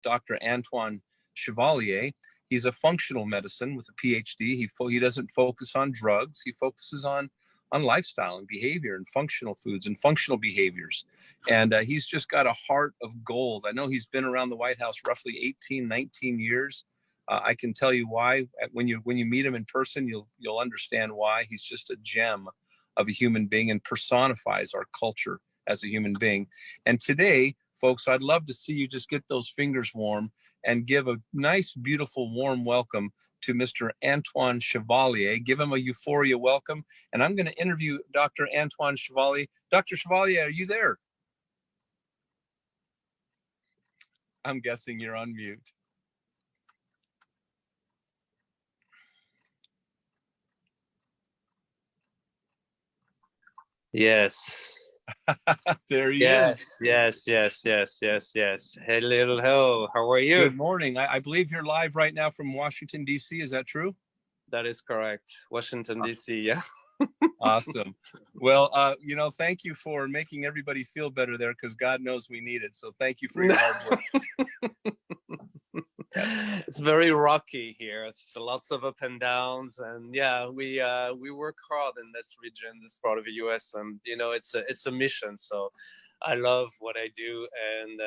Dr. Antoine Chevalier. He's a functional medicine with a PhD. He doesn't focus on drugs. He focuses on lifestyle and behavior and functional foods and functional behaviors. And he's just got a heart of gold. I know he's been around the White House roughly 18, 19 years. I can tell you why. When you meet him in person, you'll understand why. He's just a gem of a human being and personifies our culture as a human being. And today, folks, I'd love to see you just get those fingers warm and give a nice, beautiful, warm welcome to Mr. Antoine Chevalier. Give him a Euphoria welcome. And I'm going to interview Dr. Antoine Chevalier. Dr. Chevalier, are you there? I'm guessing you're on mute. Yes. There he is. Yes. Hello. How are you? Good morning. I believe you're live right now from Washington, D.C. Is that true? That is correct. Washington, D.C. Yeah. Awesome. Well, thank you for making everybody feel better there, because God knows we need it. So thank you for your hard work. It's very rocky here. It's lots of up and downs, and yeah, we work hard in this region, this part of the U.S., and it's a mission. So I love what I do, and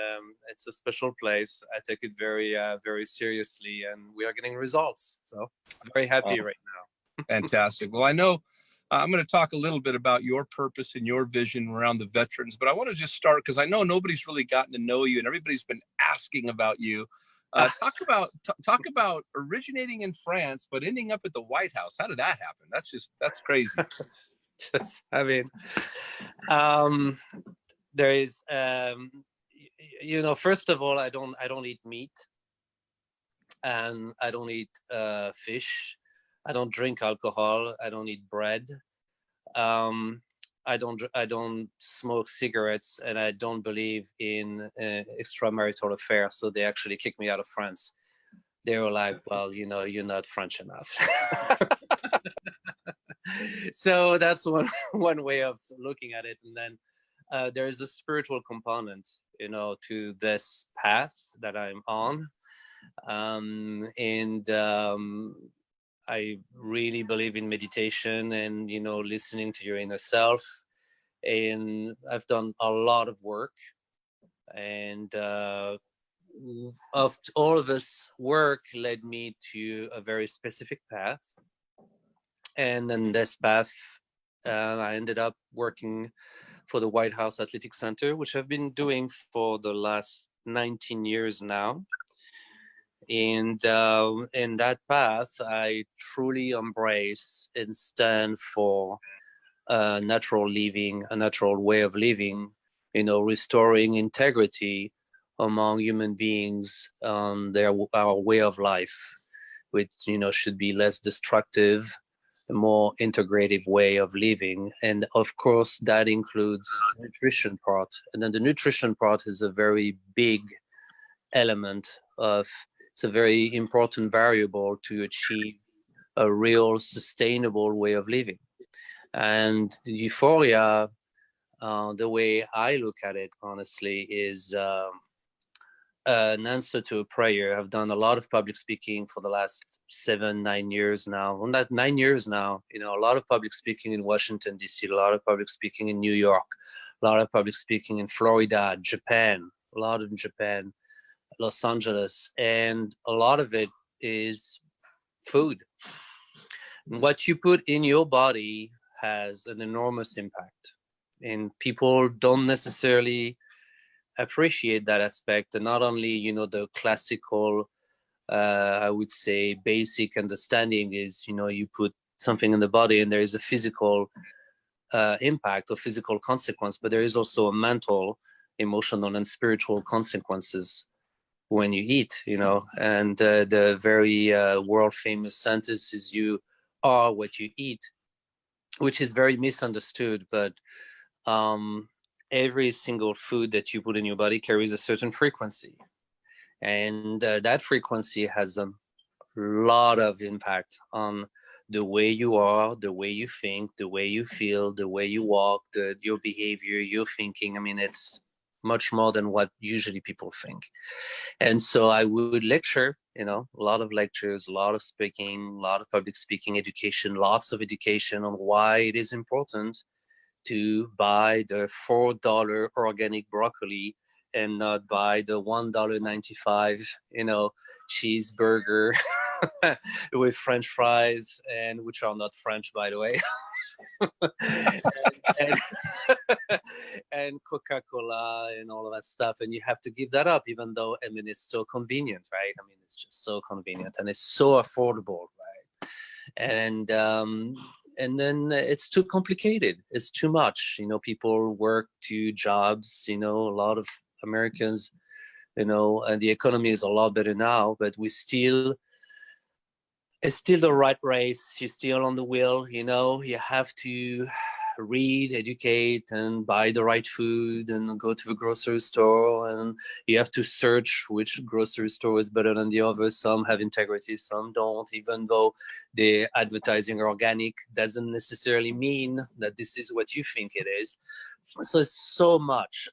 it's a special place. I take it very very seriously, and we are getting results. So I'm very happy right now. Fantastic. Well, I know I'm going to talk a little bit about your purpose and your vision around the veterans, but I want to just start because I know nobody's really gotten to know you, and everybody's been asking about you. Talk about originating in France, but ending up at the White House. How did that happen? That's crazy. There is, first of all, I don't eat meat, and I don't eat fish. I don't drink alcohol. I don't eat bread. I don't smoke cigarettes, and I don't believe in extramarital affairs. So they actually kicked me out of France. They were like, "Well, you're not French enough." So that's one way of looking at it. And then there is a spiritual component, to this path that I'm on, and I really believe in meditation and, listening to your inner self. And I've done a lot of work, and of all of this work led me to a very specific path. And then this path, I ended up working for the White House Athletic Center, which I've been doing for the last 19 years now. And in that path, I truly embrace and stand for natural living, a natural way of living, restoring integrity among human beings on our way of life, which, should be less destructive, a more integrative way of living. And of course, that includes the nutrition part. And then the nutrition part is a very big element it's a very important variable to achieve a real sustainable way of living. And Euphoria, the way I look at it, honestly, is an answer to a prayer. I've done a lot of public speaking for the last 7-9 years now. Well, not 9 years now, a lot of public speaking in Washington, D.C., a lot of public speaking in New York, a lot of public speaking in Florida, Japan, a lot in Japan, Los Angeles, and a lot of it is food. What you put in your body has an enormous impact, and people don't necessarily appreciate that aspect. And not only, the classical, I would say, basic understanding is, you put something in the body and there is a physical impact or physical consequence, but there is also a mental, emotional, and spiritual consequences when you eat, and the very world famous sentence is you are what you eat, which is very misunderstood. But every single food that you put in your body carries a certain frequency, and that frequency has a lot of impact on the way you are, the way you think, the way you feel, the way you walk, your behavior, your thinking. I mean, it's much more than what usually people think. And so I would lecture, a lot of lectures, a lot of speaking, a lot of public speaking education, lots of education on why it is important to buy the $4 organic broccoli and not buy the $1.95, cheeseburger with French fries, and which are not French, by the way. and, and Coca-Cola and all of that stuff, and you have to give that up, even though it's so convenient, right? It's just so convenient and it's so affordable, right? And then it's too complicated. It's too much. People work 2 jobs. A lot of Americans, and the economy is a lot better now, but it's still the rat race. You're still on the wheel. You have to read, educate, and buy the right food, and go to the grocery store, and you have to search which grocery store is better than the other. Some have integrity, some don't. Even though they're advertising organic, doesn't necessarily mean that this is what you think it is. So it's so much,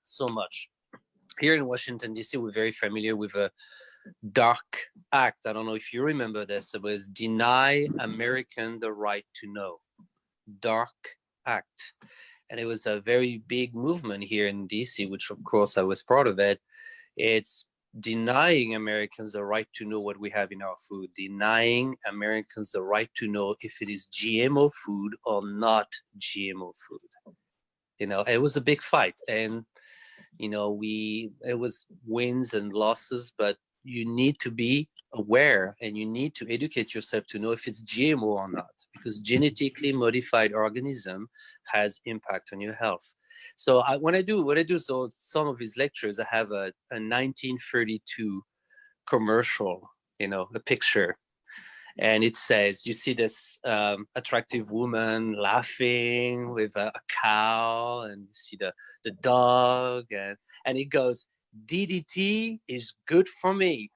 so much. Here in Washington, D.C., we're very familiar with a dark act. I don't know if you remember this. It was Deny American the Right to Know. Dark Act. And it was a very big movement here in DC, which of course I was part of it. It's denying Americans the right to know what we have in our food, denying Americans the right to know if it is GMO food or not GMO food. It was a big fight, and it was wins and losses, but you need to be aware and you need to educate yourself to know if it's GMO or not, because genetically modified organism has impact on your health. So when I do so some of his lectures, I have a 1932 commercial, a picture, and it says, you see this attractive woman laughing with a cow, and you see the dog, and it goes, DDT is good for me.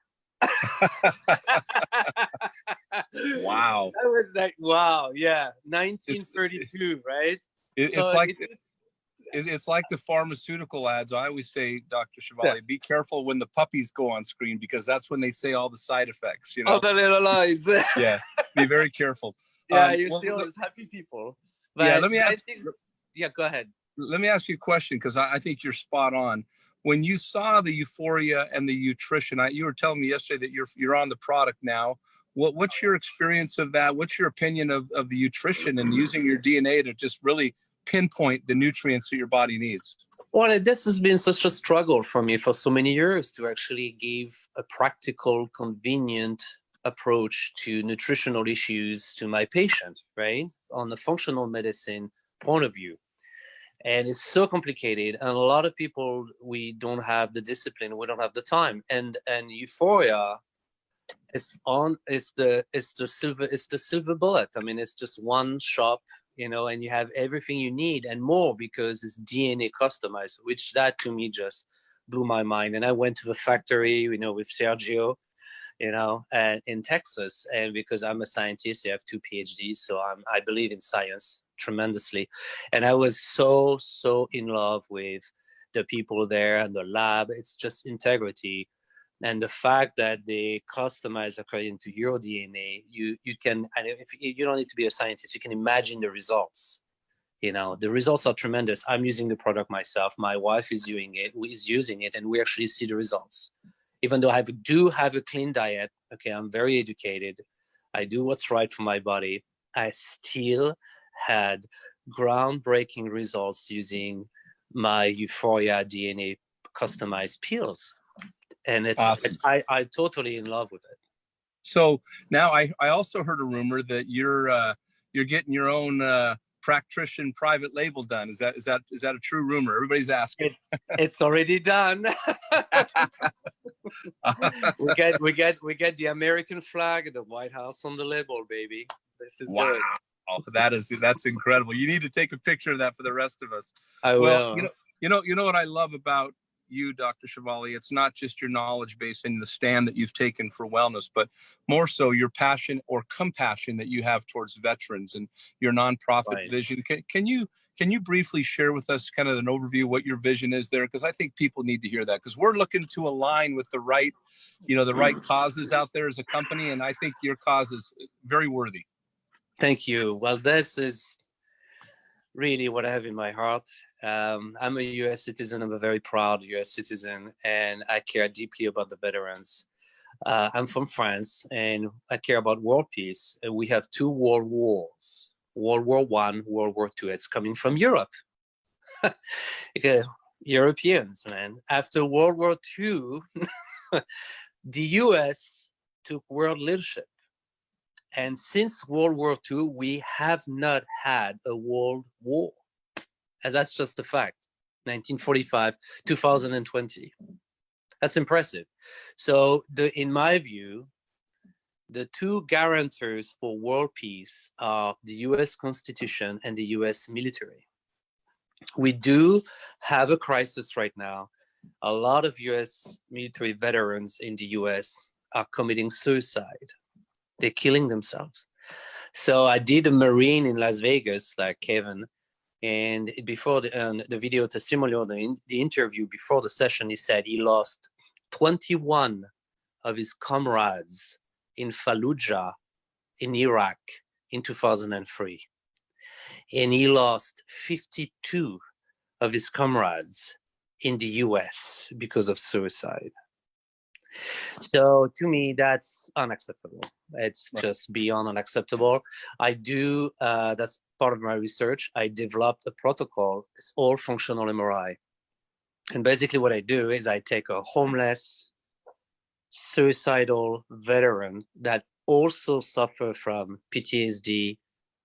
Wow. I was like, wow, yeah, 1932, right? It's like the pharmaceutical ads. I always say, Dr. Chevalier, be careful when the puppies go on screen, because that's when they say all the side effects. All the little lines. Yeah, be very careful. Yeah, you see all those happy people. But yeah, let me ask. Yeah, go ahead. Let me ask you a question, because I think you're spot on. When you saw the euphoria and the nutrition, you were telling me yesterday that you're on the product now. What's your experience of that? What's your opinion of the nutrition and using your DNA to just really pinpoint the nutrients that your body needs? Well, this has been such a struggle for me for so many years to actually give a practical, convenient approach to nutritional issues to my patient, right? On the functional medicine point of view. And it's so complicated, and a lot of people, we don't have the discipline, we don't have the time, and euphoria is the silver bullet. It's just one shop, and you have everything you need and more, because it's DNA customized, which that to me just blew my mind. And I went to the factory, with Sergio, in Texas, and because I'm a scientist, I have 2 PhDs, so I believe in science tremendously, and I was so in love with the people there and the lab. It's just integrity, and the fact that they customize according to your DNA. You can, and if you don't need to be a scientist, you can imagine the results. The results are tremendous. I'm using the product myself. My wife is using it, and we actually see the results. Even though I do have a clean diet, okay, I'm very educated, I do what's right for my body, I still had groundbreaking results using my Euphoria DNA customized pills. And it's awesome. I totally in love with it. So now I also heard a rumor that you're getting your own practitioner private label done. Is that a true rumor? Everybody's asking. It's already done. we get the American flag and the White House on the label, baby. This is wow. Good. Oh, that's incredible. You need to take a picture of that for the rest of us. I will. You know what I love about you, Dr. Chevalier? It's not just your knowledge base and the stand that you've taken for wellness, but more so your passion or compassion that you have towards veterans and your nonprofit vision. Can you Can you briefly share with us kind of an overview what your vision is there? Because I think people need to hear that, because we're looking to align with the right causes out there as a company. And I think your cause is very worthy. Thank you. Well, this is really what I have in my heart. I'm a US citizen. I'm a very proud US citizen, and I care deeply about the veterans. I'm from France, and I care about world peace. We have 2 world wars, World War I, World War II. It's coming from Europe. Europeans, man. After World War II, the US took world leadership. And since World War II, we have not had a world war. And that's just a fact. 1945, 2020. That's impressive. So in my view, the 2 guarantors for world peace are the US Constitution and the US military. We do have a crisis right now. A lot of US military veterans in the US are committing suicide. They're killing themselves. So I did a Marine in Las Vegas, like Kevin, and before the video testimonial, the interview before the session, he said he lost 21 of his comrades in Fallujah in Iraq in 2003. And he lost 52 of his comrades in the US because of suicide. So to me, that's unacceptable. It's just beyond unacceptable. I do, that's part of my research. I developed a protocol. It's all functional MRI. And basically what I do is I take a homeless, suicidal veteran that also suffer from PTSD,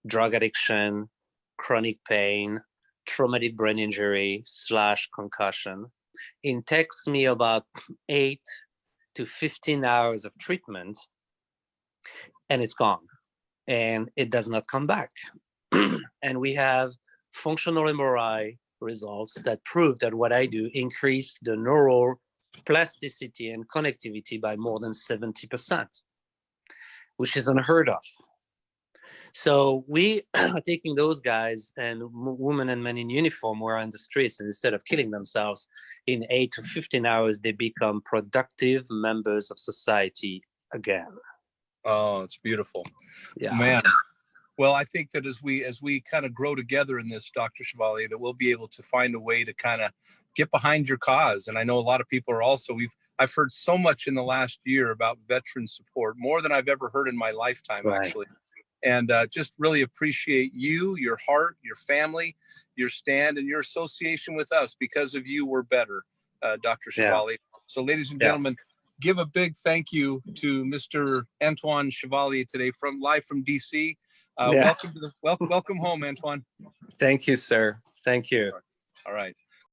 drug addiction, chronic pain, traumatic brain injury / concussion. It takes me about 8 to 15 hours of treatment, and it's gone, and it does not come back. And we have functional MRI results that prove that what I do increase the neural plasticity and connectivity by more than 70%, which is unheard of. So we are taking those guys and women and men in uniform who are on the streets, and instead of killing themselves, in 8 to 15 hours, they become productive members of society again. Oh, it's beautiful. Yeah, man. Well, I think that as we kind of grow together in this, Dr. Chevalier, that we'll be able to find a way to kind of get behind your cause. And I know a lot of people are also, I've heard so much in the last year about veteran support, more than I've ever heard in my lifetime, actually. And just really appreciate you, your heart, your family, your stand, and your association with us. Because of you, we're better, Dr. Chevalier. So ladies and gentlemen, give a big thank you to Mr. Antoine Chevalier today, live from DC. Welcome home, Antoine. Thank you, sir. Thank you. All right.